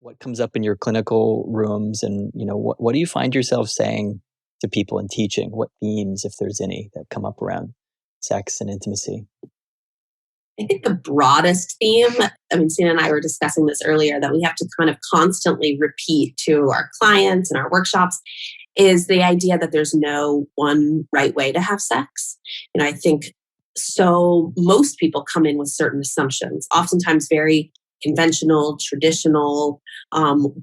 what comes up in your clinical rooms, and what do you find yourself saying to people in teaching? What themes, if there's any, that come up around sex and intimacy? I think the broadest theme, I mean, Sina and I were discussing this earlier, that we have to kind of constantly repeat to our clients and our workshops is the idea that there's no one right way to have sex. And I think so most people come in with certain assumptions, oftentimes very conventional, traditional,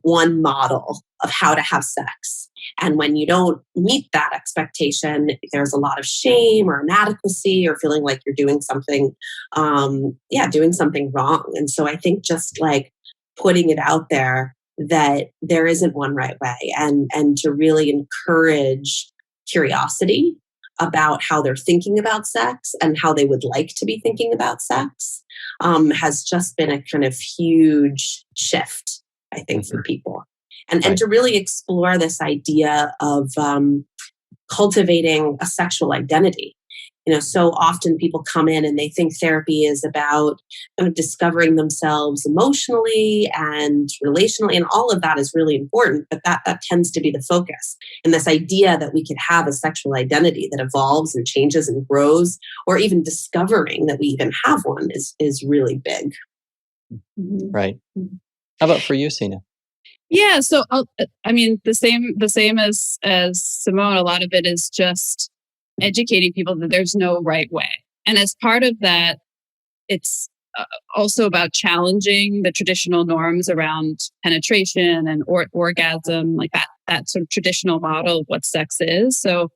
one model of how to have sex. And when you don't meet that expectation, there's a lot of shame or inadequacy or feeling like you're doing something, doing something wrong. And so I think just like putting it out there that there isn't one right way, and to really encourage curiosity about how they're thinking about sex and how they would like to be thinking about sex, has just been a kind of huge shift, I think, for people. And to really explore this idea of cultivating a sexual identity. So often people come in and they think therapy is about kind of discovering themselves emotionally and relationally, and all of that is really important, but that tends to be the focus. And this idea that we could have a sexual identity that evolves and changes and grows, or even discovering that we even have one, is really big. Right. How about for you, Sina? Yeah, so the same as Simone. A lot of it is just educating people that there's no right way, and as part of that, it's also about challenging the traditional norms around penetration and orgasm, like that sort of traditional model of what sex is. So,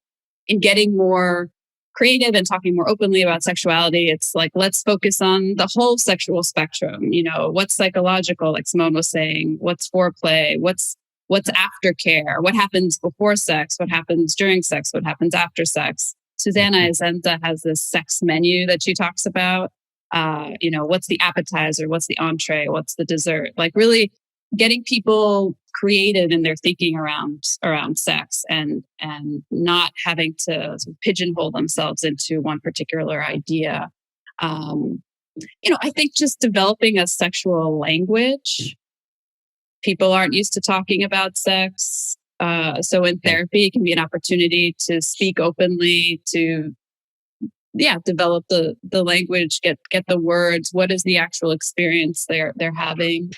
in getting more creative and talking more openly about sexuality, it's like, let's focus on the whole sexual spectrum. What's psychological, like Simone was saying, what's foreplay, what's aftercare, what happens before sex, what happens during sex, what happens after sex. Susanna Azenta has this sex menu that she talks about. What's the appetizer, what's the entree, what's the dessert, like really getting people creative in their thinking around sex, and not having to sort of pigeonhole themselves into one particular idea. I think just developing a sexual language. People aren't used to talking about sex. So in therapy, it can be an opportunity to speak openly, to develop the language, get the words. What is the actual experience they're having?